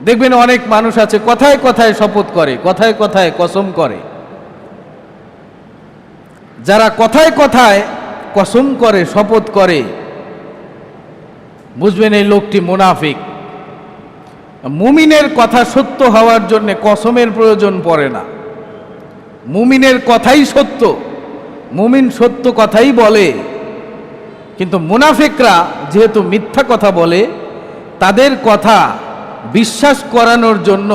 দেখবেন অনেক মানুষ আছে কথায় কথায় শপথ করে, কথায় কথায় কসম করে। যারা কথায় কথায় কসম করে, শপথ করে, বুঝবেন এই লোকটি মুনাফিক। মুমিনের কথা সত্য হওয়ার জন্য কসমের প্রয়োজন পড়ে না। মুমিনের কথাই সত্য, মুমিন সত্য কথাই বলে। কিন্তু মুনাফিকরা যেহেতু মিথ্যা কথা বলে, তাদের কথা বিশ্বাস করানোর জন্য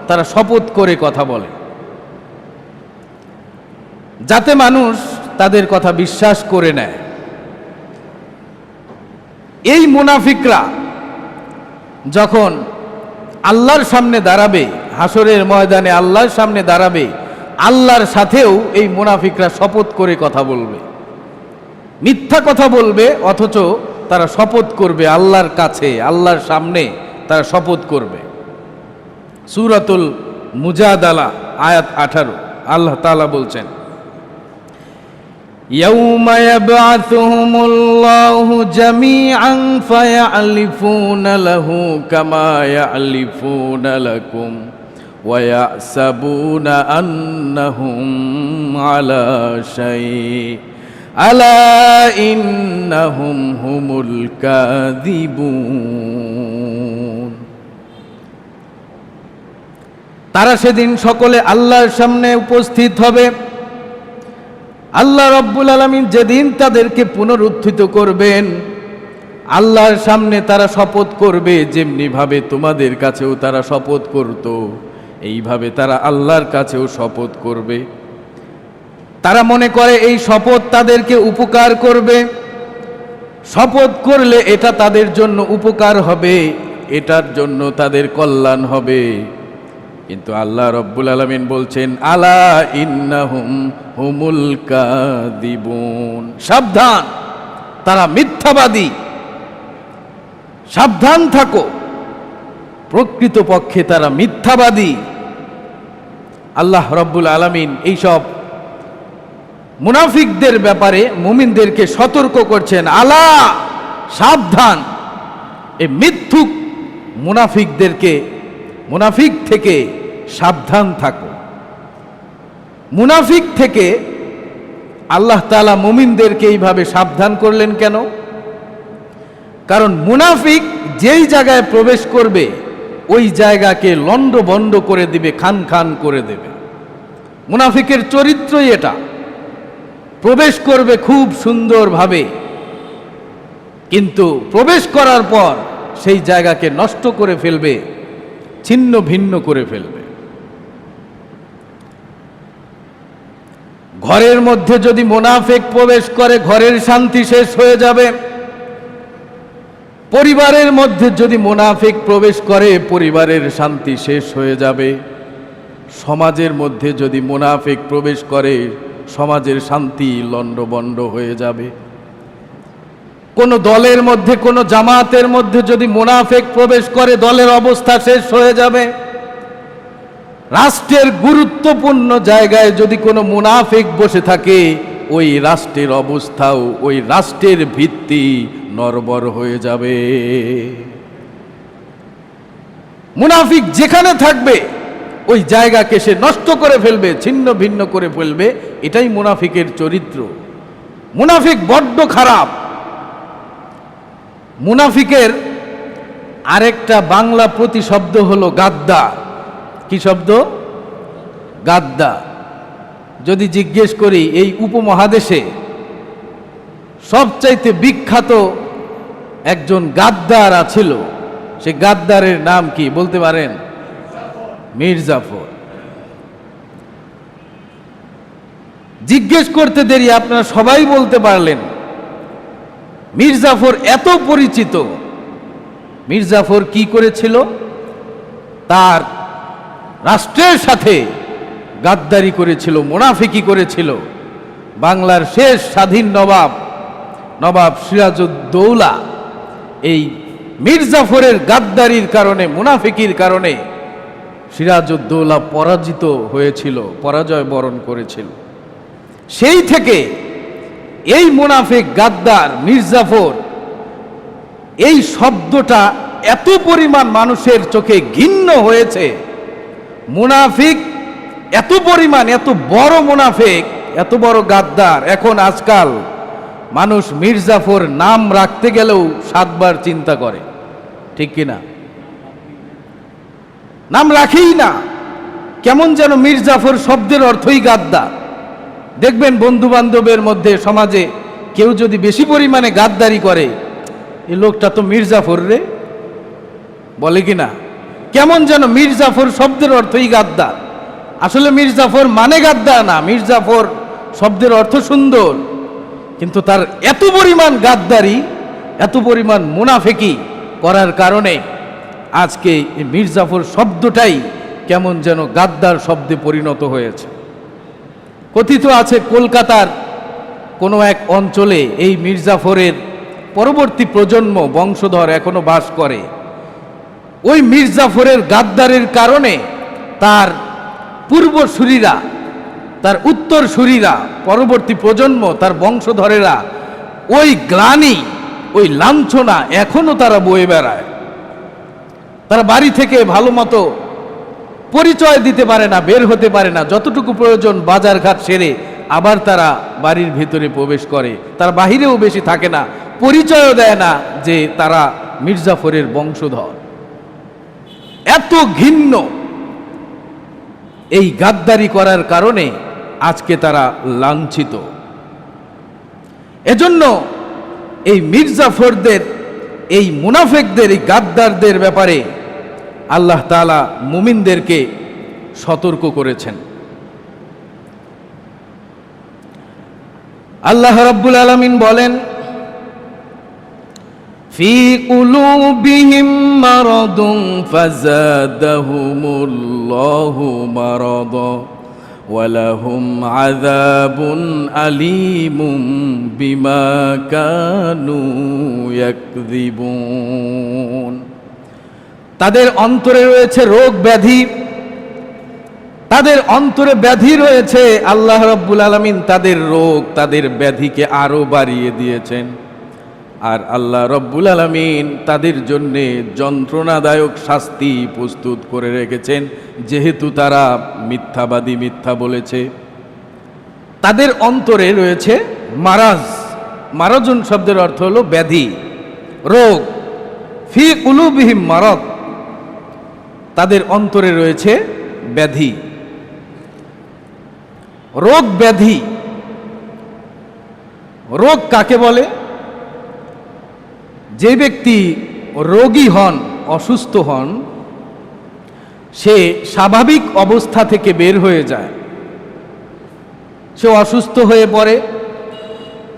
তারা শপথ করে কথা বলে, যাতে মানুষ তাদের কথা বিশ্বাস করে নেয়। এই মুনাফিকরা যখন আল্লাহর সামনে দাঁড়াবে, হাসরের ময়দানে আল্লাহর সামনে দাঁড়াবে, আল্লাহর সাথেও এই মুনাফিকরা শপথ করে কথা বলবে, মিথ্যা কথা বলবে, অথচ তারা শপথ করবে আল্লাহর কাছে, আল্লাহর সামনে তারা শপথ করবে। সূরাতুল মুজাদালা আয়াত 18 আল্লাহ তাআলা বলছেন, ইয়াউমা ইয়াবআসুহুমুল্লাহু জামিআন ফায়ালিফুনা লাহু কামা ইয়ালিফুনা লাকুম ওয়া ইয়াহসাবুনা আন্নাহুম আলা শাই'ইন আলা ইন্নাহুম হুমুল কাযিবুন। তারা সেদিন সকলে আল্লাহর সামনে উপস্থিত হবে। আল্লাহ রব্বুল আলামিন যেদিন তাদেরকে পুনরুত্থিত করবেন, আল্লাহর সামনে তারা শপথ করবে, যেমনি ভাবে তোমাদের কাছেও তারা শপথ করত, এইভাবে তারা আল্লাহর কাছেও শপথ করবে। তারা মনে করে এই শপথ তাদেরকে উপকার করবে, শপথ করলে এটা তাদের জন্য উপকার হবে, এটার জন্য তাদের কল্যাণ হবে। কিন্তু আল্লাহ রব্বুল আলামিন বলছেন, আলা ইন্নাহুম হুমুল কাযিবুন, সাবধান, তারা মিথ্যাবাদী, সাবধান থাকো, প্রকৃতপক্ষে তারা মিথ্যাবাদী। আল্লাহ রব্বুল আলামিন এইসব মুনাফিকদের ব্যাপারে মুমিনদেরকে সতর্ক করছেন, আলা, সাবধান, এই মিথ্যুক মুনাফিক থেকে সাবধান থাকো। মুনাফিক থেকে আল্লাহ তাআলা মুমিনদেরকে এইভাবে সাবধান করলেন কেন? কারণ মুনাফিক যেই জায়গায় প্রবেশ করবে, ওই জায়গাকে লন্ডভন্ড করে দিবে, খান খান করে দেবে। মুনাফিকের চরিত্রই এটা, প্রবেশ করবে খুব সুন্দরভাবে, কিন্তু প্রবেশ করার পর সেই জায়গাকে নষ্ট করে ফেলবে, ছিন্ন ভিন্ন করে ফেলবে। ঘরের মধ্যে যদি মুনাফিক প্রবেশ করে, ঘরের শান্তি শেষ হয়ে যাবে। পরিবারের মধ্যে যদি মুনাফিক প্রবেশ করে, পরিবারের শান্তি শেষ হয়ে যাবে। সমাজের মধ্যে যদি মুনাফিক প্রবেশ করে, সমাজের শান্তি লন্ডভন্ড হয়ে যাবে। কোন দলের মধ্যে, কোন জামাতের মধ্যে যদি মুনাফিক প্রবেশ করে, দলের অবস্থা শেষ হয়ে যাবে। রাষ্ট্রের গুরুত্বপূর্ণ জায়গায় যদি কোনো মুনাফিক বসে থাকে, ওই রাষ্ট্রের অবস্থাও, ওই রাষ্ট্রের ভিত্তি নড়বড় হয়ে যাবে। মুনাফিক যেখানে থাকবে, ওই জায়গাকে সে নষ্ট করে ফেলবে, ছিন্ন ভিন্ন করে ফেলবে। এটাই মুনাফিকের চরিত্র। মুনাফিক বড্ড খারাপ। মুনাফিকের আরেকটা বাংলা প্রতিশব্দ হলো গাদ্দার। কি শব্দ? গাদ্দার। যদি জিজ্ঞেস করি এই উপমহাদেশে সবচাইতে বিখ্যাত একজন গাদ্দার ছিল, সে গাদ্দারের নাম কি বলতে পারেন? মীর জাফর। জিজ্ঞেস করতে দেরি, আপনারা সবাই বলতে পারলেন। মীর জাফর এত পরিচিত। মীর জাফর কি করেছিল? তার রাষ্ট্রের সাথে গাদ্দারি করেছিল, মুনাফিকি করেছিল। বাংলার শেষ স্বাধীন নবাব সিরাজউদ্দৌলা এই মীর জাফরের গাদ্দারির কারণে, মুনাফিকির কারণে সিরাজউদ্দৌলা পরাজিত হয়েছিল, পরাজয় বরণ করেছিল। সেই থেকে এই মুনাফিক, গাদ্দার, মীর জাফর, এই শব্দটা এত পরিমাণ মানুষের চোখে ঘৃণ্য হয়েছে, মুনাফিক এত পরিমাণ, এত বড় মুনাফিক, এত বড় গাদ্দার, এখন আজকাল মানুষ মির্জাফর নাম রাখতে গেলেও 7 বার চিন্তা করে, ঠিক কিনা? নাম রাখেই না, কেমন যেন মির্জাফর শব্দের অর্থই গাদ্দার। দেখবেন বন্ধু বান্ধবের মধ্যে, সমাজে কেউ যদি বেশি পরিমাণে গাদ্দারি করে, এই লোকটা তো মির্জাফর রে, বলে কিনা? কেমন যেন মির্জাফর শব্দের অর্থই গাদ্দার। আসলে মির্জাফর মানে গাদ্দার না, মির্জাফর শব্দের অর্থ সুন্দর, কিন্তু তার এত পরিমাণ গাদ্দারি, এত পরিমাণ মুনাফিকি করার কারণে আজকে এই মির্জাফর শব্দটাই কেমন যেন গাদ্দার শব্দে পরিণত হয়েছে। কথিত আছে কলকাতার কোনো এক অঞ্চলে এই মির্জাফরের পরবর্তী প্রজন্ম বংশধর এখনো বাস করে। ওই মির্জাফরের গাদ্দারের কারণে তার পূর্বসূরীরা, তার উত্তরসূরীরা, পরবর্তী প্রজন্ম, তার বংশধরেরা ওই গ্লানি, ওই লাঞ্ছনা এখনো তারা বয়ে বেড়ায়। তারা বাড়ি থেকে ভালো মতো পরিচয় দিতে পারে না, বের হতে পারে না, যতটুকু প্রয়োজন বাজারঘাট সেরে আবার তারা বাড়ির ভিতরে প্রবেশ করে। তারা বাহিরেও বেশি থাকে না, পরিচয়ও দেয় না যে তারা মির্জাফরের বংশধর। এত ঘৃণ্য এই গাদ্দারি করার কারণে আজকে তারা লাঞ্ছিত। এজন্য এই মির্জাফরদের, এই মুনাফিকদের, এই গাদ্দারদের ব্যাপারে আল্লাহ তাআলা মুমিনদেরকে সতর্ক করেছেন। আল্লাহ রাব্বুল আলামিন বলেন, ফি কুলুবিহিম মারাদুন ফাযাদাহুমুল্লাহু মারাদা ওয়া লাহুম আযাবুন আলীমুম বিমা কানু ইয়াকযিবুন। তাদের অন্তরে রয়েছে রোগ ব্যাধি, তাদের অন্তরে ব্যাধি রয়েছে। আল্লাহ রাব্বুল আলামিন তাদের রোগ, তাদের ব্যাধিকে আরো বাড়িয়ে দিয়েছেন। আর আল্লাহ রাব্বুল আলামিন তাদের জন্যে যন্ত্রণাদায়ক শাস্তি প্রস্তুত করে রেখেছেন, যেহেতু তারা মিথ্যাবাদী, মিথ্যা বলেছে। তাদের অন্তরে রয়েছে মারাজ। মারাজুন শব্দের অর্থ হলো ব্যাধি, রোগ। ফি কুলুবিহিম মারাদ, তাদের অন্তরে রয়েছে ব্যাধি, রোগ ব্যাধি। রোগ কাকে বলে? যে ব্যক্তি রোগী হন, অসুস্থ হন, সে স্বাভাবিক অবস্থা থেকে বের হয়ে যায়, সে অসুস্থ হয়ে পড়ে,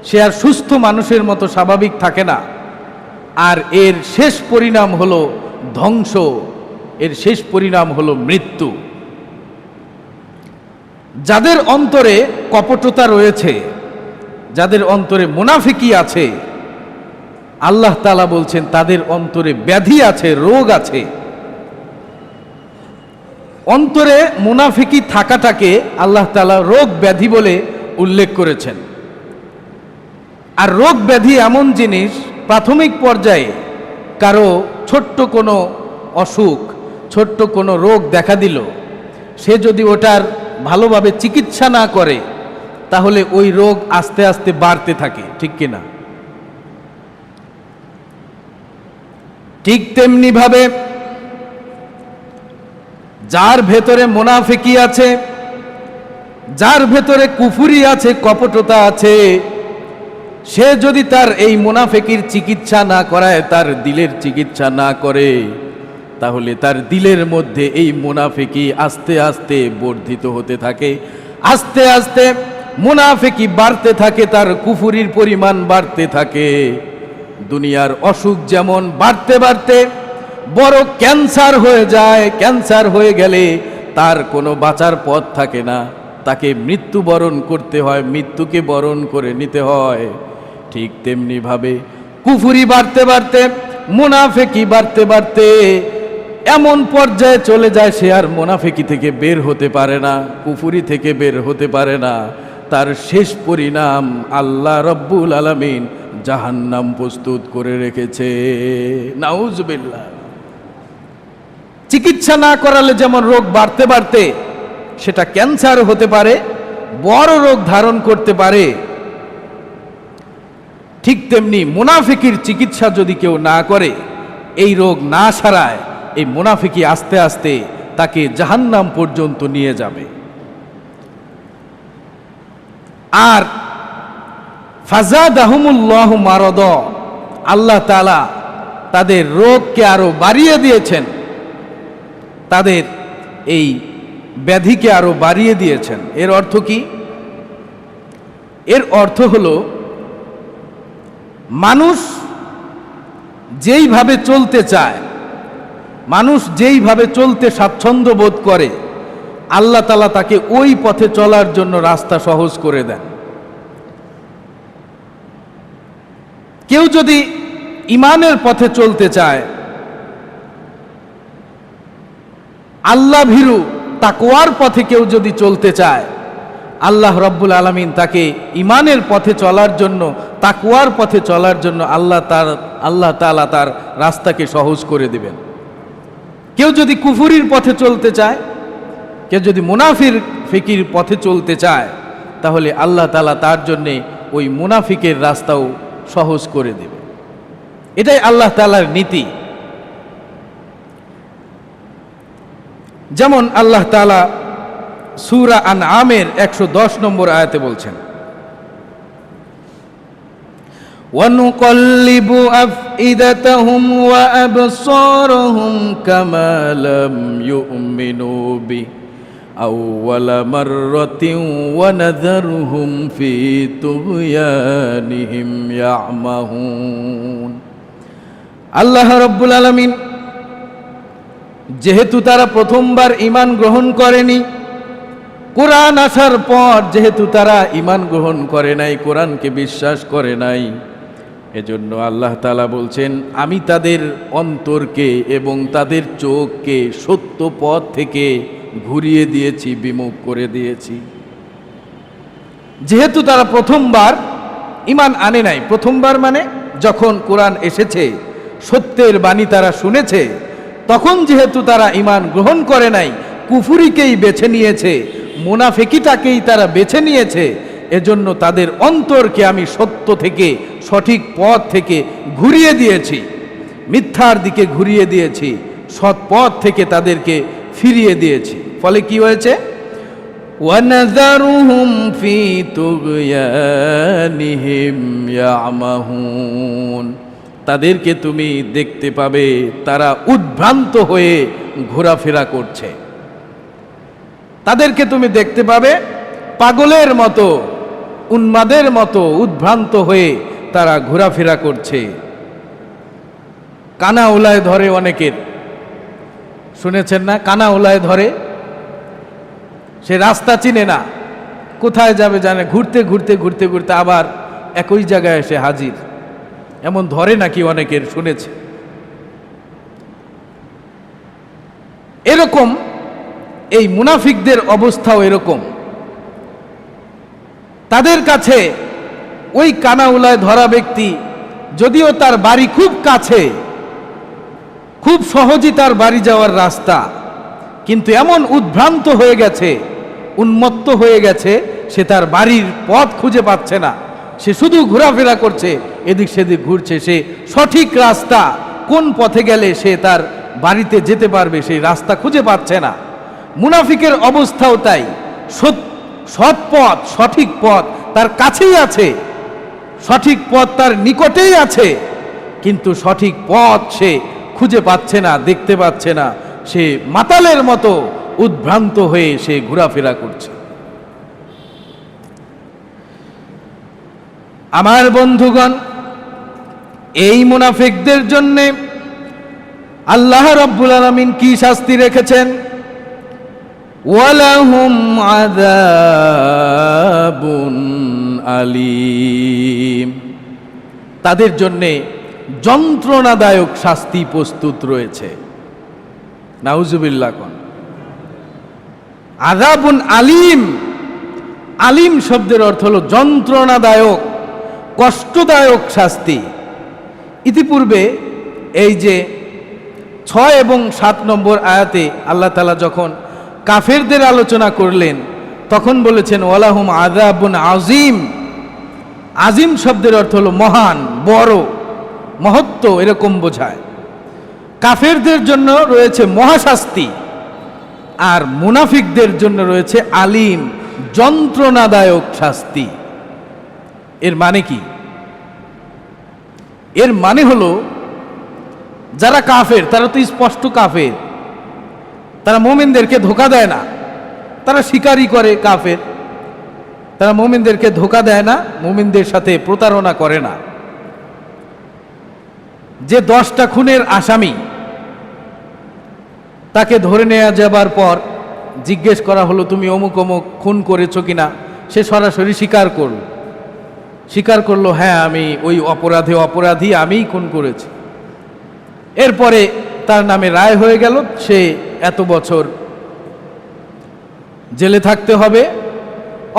সে আর সুস্থ মানুষের মতো স্বাভাবিক থাকে না। আর এর শেষ পরিণাম হলো ধ্বংস, এর শেষ পরিণাম হলো মৃত্যু। যাদের অন্তরে কপটতা রয়েছে, যাদের অন্তরে মুনাফিকি আছে, আল্লাহ তাআলা বলছেন তাদের অন্তরে ব্যাধি আছে, রোগ আছে। অন্তরে মুনাফিকি থাকাটাকে আল্লাহ তাআলা রোগ ব্যাধি বলে উল্লেখ করেছেন। আর রোগ ব্যাধি এমন জিনিস, প্রাথমিক পর্যায়ে কারো ছোট্ট কোনো অসুখ, ছোট্ট কোনো রোগ দেখা দিল, সে যদি ওটার ভালোভাবে চিকিৎসা না করে, তাহলে ওই রোগ আস্তে আস্তে বাড়তে থাকে, ঠিক কিনা? ঠিক তেমনি ভাবে যার ভেতরে মুনাফিকি আছে, যার ভেতরে কুফরি আছে, কপটতা আছে, সে যদি তার এই মুনাফিকির চিকিৎসা না করায়, তার দিলের চিকিৎসা না করে, তাহলে তার দিলের মধ্যে এই মুনাফিকি আস্তে আস্তে বর্ধিত হতে থাকে। আস্তে আস্তে মুনাফিকি বাড়তে থাকে, তার কুফরির পরিমাণ বাড়তে থাকে। দুনিয়ার অসুখ যেমন বাড়তে বাড়তে বড় ক্যান্সার হয়ে যায়, ক্যান্সার হয়ে গেলে তার কোনো বাঁচার পথ থাকে না, তাকে মৃত্যুবরণ করতে হয়, মৃত্যুকে বরণ করে নিতে হয়। ঠিক তেমনি ভাবে কুফরি বাড়তে বাড়তে, মুনাফিকি বাড়তে বাড়তে এমন পর্যায়ে চলে যায়, সে আর মুনাফিকি থেকে বের হতে পারে না, কুফরি থেকে বের হতে পারে না। তার শেষ পরিণাম আল্লাহ রাব্বুল আলামিন জাহান্নাম প্রস্তুত করে রেখেছে। নাউজুবিল্লাহ। চিকিৎসা না করালে যেমন রোগ বাড়তে বাড়তে সেটা ক্যান্সার হতে পারে, বড় রোগ ধারণ করতে পারে, ঠিক তেমনি মুনাফিকির চিকিৎসা যদি কেউ না করে, এই রোগ না সারায়, এই মুনাফিকি আস্তে আস্তে তাকে জাহান্নাম পর্যন্ত নিয়ে যাবে। আর ফাজাদাহুমুল্লাহু মারাদ, আল্লাহ তাআলা তাদের রোগকে আরো বাড়িয়ে দিয়েছেন, তাদের এই ব্যাধিকে আরো বাড়িয়ে দিয়েছেন। এর অর্থ কি? এর অর্থ হলো মানুষ যেইভাবে চলতে চায়, মানুষ যেইভাবে চলতে স্বাচ্ছন্দ্য বোধ করে, আল্লাহ তাআলা তাকে ওই পথে চলার জন্য রাস্তা সহজ করে দেন। কেউ যদি ঈমানের পথে চলতে চায়, আল্লাহ ভীরু তাকওয়ার পথে কেউ যদি চলতে চায়, আল্লাহ রাব্বুল আলামিন তাকে ঈমানের পথে চলার জন্য, তাকওয়ার পথে চলার জন্য আল্লাহ তাআলা তার রাস্তাকে সহজ করে দিবেন। কেউ যদি কুফরির পথে চলতে চায়, কেউ যদি মুনাফিকির পথে চলতে চায়, তাহলে আল্লাহ তাআলা তার জন্যে ওই মুনাফিকের রাস্তাও সহজ করে দেবে। এটাই আল্লাহ তাআলার নীতি। যেমন আল্লাহ তাআলা সূরা আনআমের 110 নম্বর আয়াতে বলছেন, وَنُقَلِّبُ أَفْئِدَتَهُمْ وَأَبْصَارَهُمْ كَمَا لَمْ يُؤْمِنُوا بِهِ أَوَّلَ مَرَّةٍ وَنَذَرُهُمْ فِي طُغْيَانِهِمْ يَعْمَهُونَ। আল্লাহ রাব্বুল আলামিন যেহেতু তারা প্রথমবার ঈমান গ্রহণ করেনি, কোরআন আসার পর যেহেতু তারা ঈমান গ্রহণ করে নাই, কোরআনকে বিশ্বাস করে নাই, এজন্য আল্লাহ তাআলা বলছেন, আমি তাদের অন্তরকে এবং তাদের চোখকে সত্য পথ থেকে ঘুরিয়ে দিয়েছি, বিমুখ করে দিয়েছি। যেহেতু তারা প্রথমবার ঈমান আনে নাই, প্রথমবার মানে যখন কোরআন এসেছে, সত্যের বাণী তারা শুনেছে, তখন যেহেতু তারা ঈমান গ্রহণ করে নাই, কুফরিকেই বেছে নিয়েছে, মুনাফিকিটাকেই তারা বেছে নিয়েছে, এজন্য তাদের অন্তরকে আমি সত্য থেকে, সঠিক পথ থেকে ঘুরিয়ে দিয়েছি, মিথ্যার দিকে ঘুরিয়ে দিয়েছি, সৎ পথ থেকে তাদেরকে ফিরিয়ে দিয়েছি। ফলে কি হয়েছে? ওয়ানাযারুহুম ফি তুগয়ানিহিম ইয়ামাহুন, তাদেরকে তুমি দেখতে পাবে তারা উদ্ভ্রান্ত হয়ে ঘোরাফেরা করছে। তাদেরকে তুমি দেখতে পাবে পাগলের মতো, উন্মাদের মতো উদ্ভ্রান্ত হয়ে তারা ঘোরাফেরা করছে। কানা উলায় ধরে অনেকের, শুনেছেন না? কানা উলায় ধরে, সে রাস্তা চিনে না, কোথায় যাবে জানে, ঘুরতে ঘুরতে ঘুরতে ঘুরতে আবার একই জায়গায় এসে হাজির। এমন ধরে নাকি অনেকের, শুনেছে। এরকম এই মুনাফিকদের অবস্থাও এরকম। তাদের কাছে ওই কানাউলায় ধরা ব্যক্তি যদিও তার বাড়ি খুব কাছে, খুব সহজেই তার বাড়ি যাওয়ার রাস্তা, কিন্তু এমন উদ্ভ্রান্ত হয়ে গেছে, উন্মত্ত হয়ে গেছে, সে তার বাড়ির পথ খুঁজে পাচ্ছে না। সে শুধু ঘোরাফেরা করছে, এদিক সেদিক ঘুরছে। সে সঠিক রাস্তা, কোন পথে গেলে সে তার বাড়িতে যেতে পারবে, সেই রাস্তা খুঁজে পাচ্ছে না। মুনাফিকের অবস্থাও তাই। সৎ পথ, সঠিক পথ তার কাছেই আছে, সঠিক পথ তার নিকটেই আছে, কিন্তু সঠিক পথ সে খুঁজে পাচ্ছে না, দেখতে পাচ্ছে না। সে মাতালের মতো উদ্ভ্রান্ত হয়ে সে ঘোরাফেরা করছে। আমার বন্ধুগণ, এই মুনাফিকদের জন্য আল্লাহ রাব্বুল আলামিন কি শাস্তি রেখেছেন? ওয়ালাহুম আযাবুন আলীম, তাদের জন্য যন্ত্রণাদায়ক শাস্তি প্রস্তুত রয়েছে। নাউজুবিল্লাহ। কোন আযাবুন আলীম, আলীম শব্দের অর্থ হলো যন্ত্রণাদায়ক, কষ্টদায়ক শাস্তি। ইতিপূর্বে এই যে 6 এবং 7 নম্বর আয়াতে আল্লাহ তাআলা যখন কাফেরদের আলোচনা করলেন তখন বলেছেন ওয়ালাহুম আযাবুন আযীম। আজিম শব্দের অর্থ হলো মহান, বড়, মহত্ব, এরকম বোঝায়। কাফেরদের জন্য রয়েছে মহাশাস্তি, আর মুনাফিকদের জন্য রয়েছে আলিম, যন্ত্রণাদায়ক শাস্তি। এর মানে কি? এর মানে হলো যারা কাফের তারা তো স্পষ্ট কাফের, তারা মুমিনদেরকে ধোঁকা দেয় না, তারা স্বীকারই করে কাফের, তারা মুমিনদেরকে ধোঁকা দেয় না, মুমিনদের সাথে প্রতারণা করে না। যে 10টা খুনের আসামি, তাকে ধরে নেওয়া যাবার পর জিজ্ঞেস করা হলো তুমি অমুক অমুক খুন করেছো কিনা, সে সরাসরি স্বীকার করলো হ্যাঁ আমি ওই অপরাধী আমিই খুন করেছি। এরপরে তার নামে রায় হয়ে গেল, সে এত বছর জেলে থাকতে হবে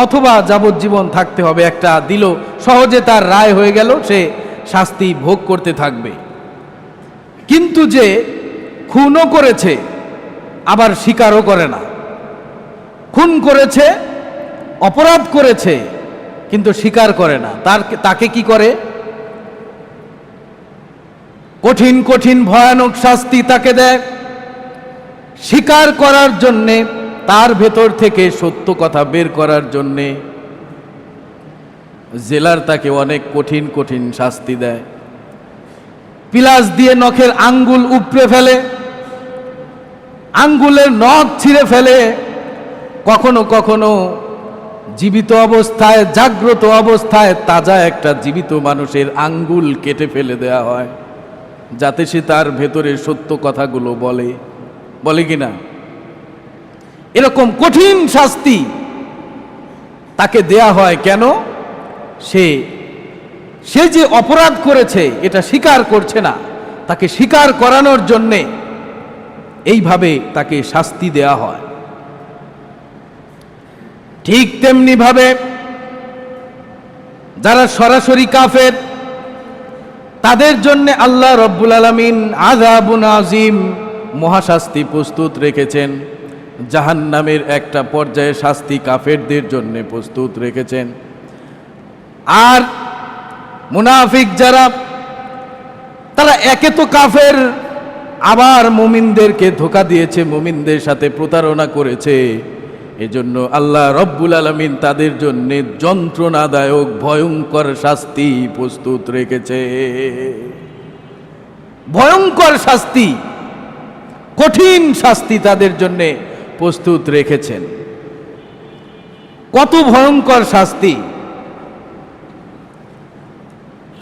অথবা যাবজ্জীবন থাকতে হবে, একটা দিল, সহজে তার রায় হয়ে গেল, সে শাস্তি ভোগ করতে থাকবে। কিন্তু যে খুনও করেছে আবার স্বীকারও করে না, খুন করেছে, অপরাধ করেছে কিন্তু স্বীকার করে না, তাকে কি করে? কঠিন কঠিন ভয়ানক শাস্তি তাকে দেয়। স্বীকার করার জন্যে, তার ভেতর থেকে সত্য কথা বের করার জন্যে জেলার তাকে অনেক কঠিন কঠিন শাস্তি দেয়। পিলাস দিয়ে নখের আঙ্গুল উপড়ে ফেলে, আঙ্গুলের নখ ছিঁড়ে ফেলে, কখনো কখনো জীবিত অবস্থায়, জাগ্রত অবস্থায় তাজা একটা জীবিত মানুষের আঙ্গুল কেটে ফেলে দেয়া হয় যাতে সে তার ভেতরের সত্য কথাগুলো বলে কিনা। এরকম কঠিন শাস্তি তাকে দেয়া হয় কেন? সে যে অপরাধ করেছে এটা স্বীকার করছে না, তাকে স্বীকার করানোর জন্যে এইভাবে তাকে শাস্তি দেয়া হয়। ঠিক তেমনি ভাবে যারা সরাসরি কাফের তাদের জন্য আল্লাহ রব্বুল আলামিন আযাবুন আযীম, মহাশাস্তি প্রস্তুত রেখেছেন। জাহান্নামের একটা পর্যায়ে শাস্তি কাফেরদের জন্য প্রস্তুত রেখেছেন। আর মুনাফিক যারা, তারা একে তো কাফের, আবার মুমিনদেরকে ধোঁকা দিয়েছে, মুমিনদের সাথে প্রতারণা করেছে। এজন্য আল্লাহ রব্বুল আলামিন তাদের জন্য যন্ত্রণাদায়ক ভয়ঙ্কর শাস্তি প্রস্তুত রেখেছে। ভয়ঙ্কর শাস্তি, কঠিন শাস্তি তাদের জন্য প্রস্তুত রেখেছেন। কত ভয়ঙ্কর শাস্তি!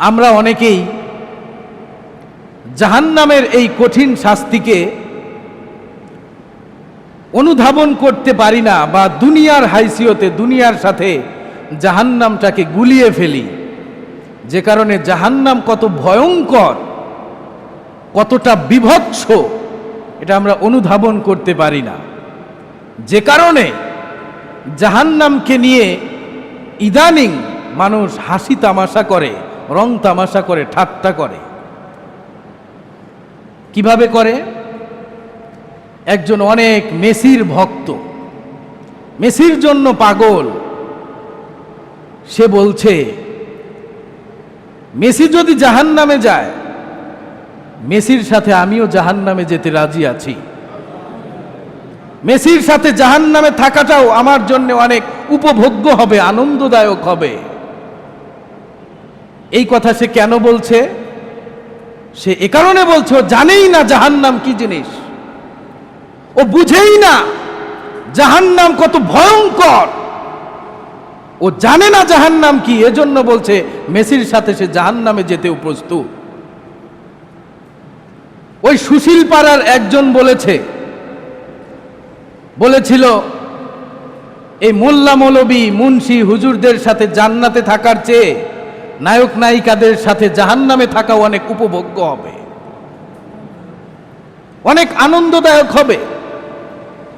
আমরা অনেকেই জাহান্নামের এই কঠিন শাস্তিকে অনুধাবন করতে পারি না, বা দুনিয়ার হাইসিয়তে, দুনিয়ার সাথে জাহান্নামটাকে গুলিয়ে ফেলি, যে কারণে জাহান্নাম কত ভয়ঙ্কর, কতটা বিভৎস এটা আমরা অনুধাবন করতে পারি না। যে কারণে জাহান্নামকে নিয়ে ইদানিং মানুষ হাসি তামাশা করে, রং তামাশা করে, ঠাট্টা করে। কিভাবে করে? একজন অনেক মেসির ভক্ত, মেসির জন্য পাগল, সে বলছে মেসি যদি জাহান্নামে যায়, মেসির সাথে আমিও জাহান্নামে যেতে রাজি আছি, মেসির সাথে জাহান্নামে থাকাটাও আমার জন্য অনেক উপভোগ্য হবে, আনন্দদায়ক হবে। এই কথা সে কেন বলছে? সে এ কারণে বলছে ও জানেই না জাহান্নাম কি জিনিস, ও বুঝেই না জাহান্নাম কত ভয়ঙ্কর, ও জানে না জাহান্নাম কি, এজন্য বলছে মেসির সাথে সে জাহান্নামে যেতেও প্রস্তুত। ওই সুশীল পাড়ার একজন বলেছিল এই মোল্লা মৌলবী মুন্সি হুজুরদের সাথে জান্নাতে থাকার চেয়ে নায়ক নায়িকাদের সাথে জাহান্নামে থাকা অনেক উপভোগ্য হবে, অনেক আনন্দদায়ক হবে।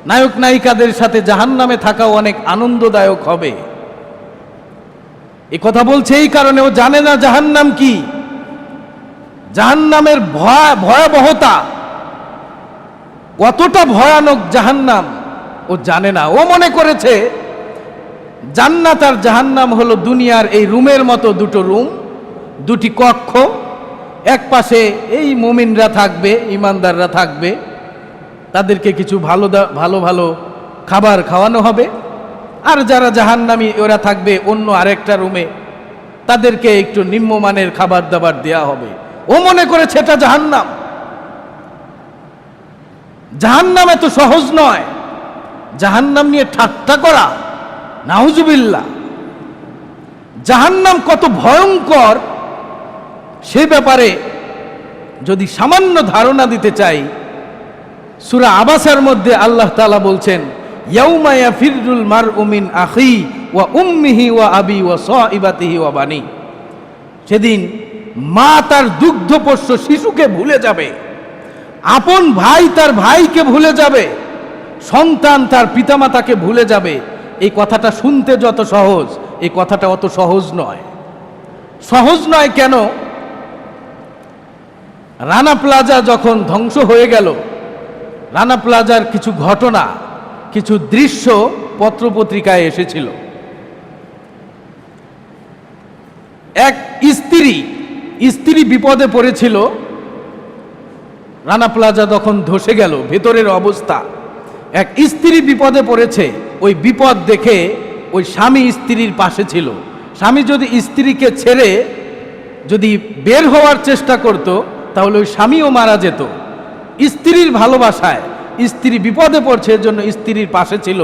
নায়ক নায়িকাদের সাথে জাহান্নামে থাকাও অনেক আনন্দদায়ক হবে। এই কথা বলছে এই কারণে ও জানে না জাহান্নাম কি, জাহান্নামের ভয়াবহতা কতটা ভয়ানক জাহান্নাম ও জানে না। ও মনে করেছে জান্নাত আর জাহান্নাম হলো দুনিয়ার এই রুমের মতো দুটো রুম, দুটি কক্ষ। এক পাশে এই মুমিনরা থাকবে, ইমানদাররা থাকবে, তাদেরকে কিছু ভালো ভালো খাবার খাওয়ানো হবে। আর যারা জাহান্নামী ওরা থাকবে অন্য আরেকটা রুমে, তাদেরকে একটু নিম্নমানের খাবার দাবার দেয়া হবে। ও মনে করেছে এটা জাহান্নাম। জাহান্নাম এত সহজ নয়। জাহান্নাম নিয়ে ঠাট্টা করা, নাউজুবিল্লাহ। জাহান্নাম কত ভয়ঙ্কর সে ব্যাপারে যদি সামান্য ধারণা দিতে চাই, সূরা আবাসার মধ্যে আল্লাহ তাআলা বলছেন, ইয়াউমা ইয়াফিরুল মারউ মিন আখি ওয়া উম্মিহি ওয়া আবি ওয়া সাহিবাতিহি ওয়া বানি। সেদিন মা তার দুগ্ধপোষ্য শিশুকে ভুলে যাবে, আপন ভাই তার ভাইকে ভুলে যাবে, সন্তান তার পিতামাতাকে ভুলে যাবে। এই কথাটা শুনতে যত সহজ, এই কথাটা অত সহজ নয়। সহজ নয় কেন? রানা প্লাজা যখন ধ্বংস হয়ে গেল, রানা প্লাজার কিছু ঘটনা, কিছু দৃশ্য পত্রপত্রিকায় এসেছিল। এক স্ত্রী বিপদে পড়েছিল। রানা প্লাজা তখন ধসে গেল, ভেতরের অবস্থা। এক স্ত্রী বিপদে পড়েছে, ওই বিপদ দেখে ওই স্বামী স্ত্রীর পাশে ছিল। স্বামী যদি স্ত্রীকে ছেড়ে যদি বের হওয়ার চেষ্টা করত, তাহলে ওই স্বামীও মারা যেত। স্ত্রীর ভালোবাসায় স্ত্রী বিপদে পড়ছে, এজন্য স্ত্রীর পাশে ছিল,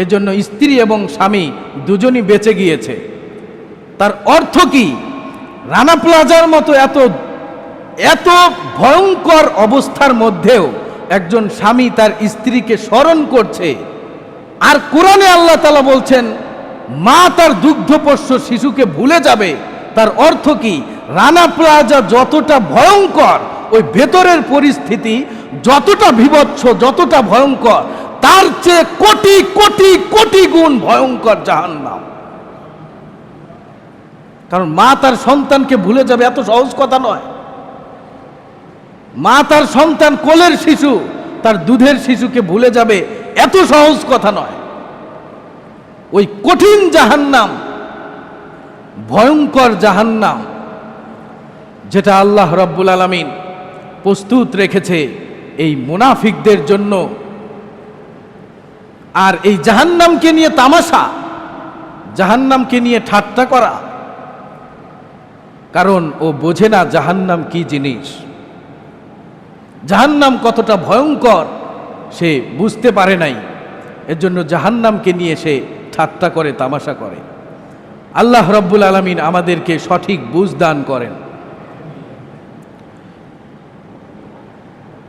এজন্য স্ত্রী এবং স্বামী দুজনই বেঁচে গিয়েছে। তার অর্থ কি? রানা প্লাজার মতো এত ভয়ঙ্কর অবস্থার মধ্যেও একজন স্বামী তার স্ত্রীকে স্মরণ করছে। আর কোরআনে আল্লাহ তাআলা বলছেন মা তার দুগ্ধপোষ্য শিশুকে ভুলে যাবে। তার অর্থ কি? রানা প্লাজা যতটা ভয়ঙ্কর, ওই ভেতরের পরিস্থিতি যতটা বিভৎস, যতটা ভয়ঙ্কর, তার চেয়ে কোটি কোটি কোটি গুণ ভয়ঙ্কর জাহান্নাম। কারণ মা তার সন্তানকে ভুলে যাবে এত সহজ কথা নয়। মা তার সন্তান, কোলের শিশু, তার দুধের শিশুকে ভুলে যাবে এত সহজ কথা নয়। ওই কঠিন জাহান্নাম, ভয়ঙ্কর জাহান্নাম, যেটা আল্লাহ রাব্বুল আলামিন প্রস্তুত রেখেছে এই মুনাফিকদের জন্য। আর এই জাহান্নামকে নিয়ে তামাশা, জাহান্নামকে নিয়ে ঠাট্টা করা, কারণ ও বোঝে না জাহান্নাম কি জিনিস, জাহান্নাম কতটা ভয়ঙ্কর সে বুঝতে পারে নাই। এর জন্য জাহান্নামকে নিয়ে সে ঠাট্টা করে, তামাশা করে। আল্লাহ রাব্বুল আলামিন আমাদেরকে সঠিক বুঝ দান করেন।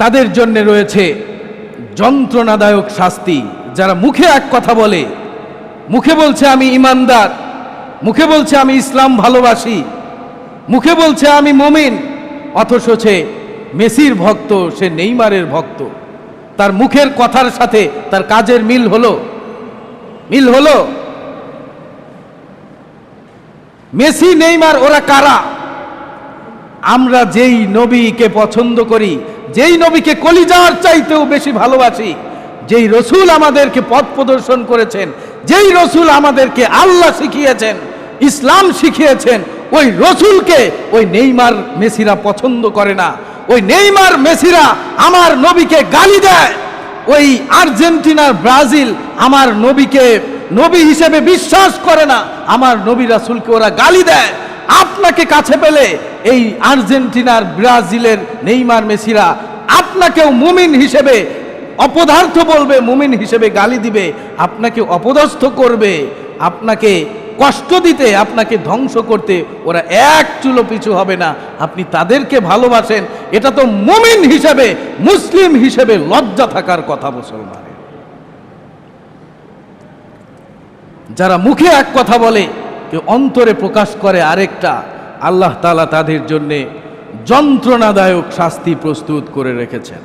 তাদের জন্য রয়েছে যন্ত্রণাদায়ক শাস্তি। যারা মুখে এক কথা বলে, মুখে বলছে আমি ইমানদার, মুখে বলছে আমি ইসলাম ভালোবাসি, মুখে বলছে আমি মুমিন, অথচ সে মেসির ভক্ত, সে নেইমারের ভক্ত। তার মুখের কথার সাথে তার কাজের মিল হলো? মেসি নেইমার ওরা কারা? আমরা যেই নবীকে পছন্দ করি, যেই নবীকে কলিজার চাইতেও বেশি ভালোবাসি, যেই রসুল আমাদেরকে পথ প্রদর্শন করেছেন, যেই রসুল আমাদেরকে আল্লাহ শিখিয়েছেন, ইসলাম শিখিয়েছেন, ওই রসুলকে ওই নেইমার মেসিরা পছন্দ করে না। ওই নেইমার মেসিরা আমার নবীকে গালি দেয়। ওই আর্জেন্টিনার ব্রাজিল আমার নবীকে নবী হিসেবে বিশ্বাস করে না, আমার নবী রাসূলকে ওরা গালি দেয়। আপনাকে কাছে পেলে এই আর্জেন্টিনার ব্রাজিলের নেইমার মেসিরা আপনাকেও মুমিন হিসেবে অপদার্থ বলবে, মুমিন হিসেবে গালি দিবে, আপনাকে অপদস্থ করবে, আপনাকে কষ্ট দিতে, আপনাকে ধ্বংস করতে ওরা এক চুলো পিছু হবে না। আপনি তাদেরকে ভালোবাসেন, এটা তো মুমিন হিসেবে, মুসলিম হিসেবে লজ্জা থাকার কথা মুসলমানের। যারা মুখে এক কথা বলে, কেউ অন্তরে প্রকাশ করে আরেকটা, আল্লাহ তাআলা তাদের জন্যে যন্ত্রণাদায়ক শাস্তি প্রস্তুত করে রেখেছেন।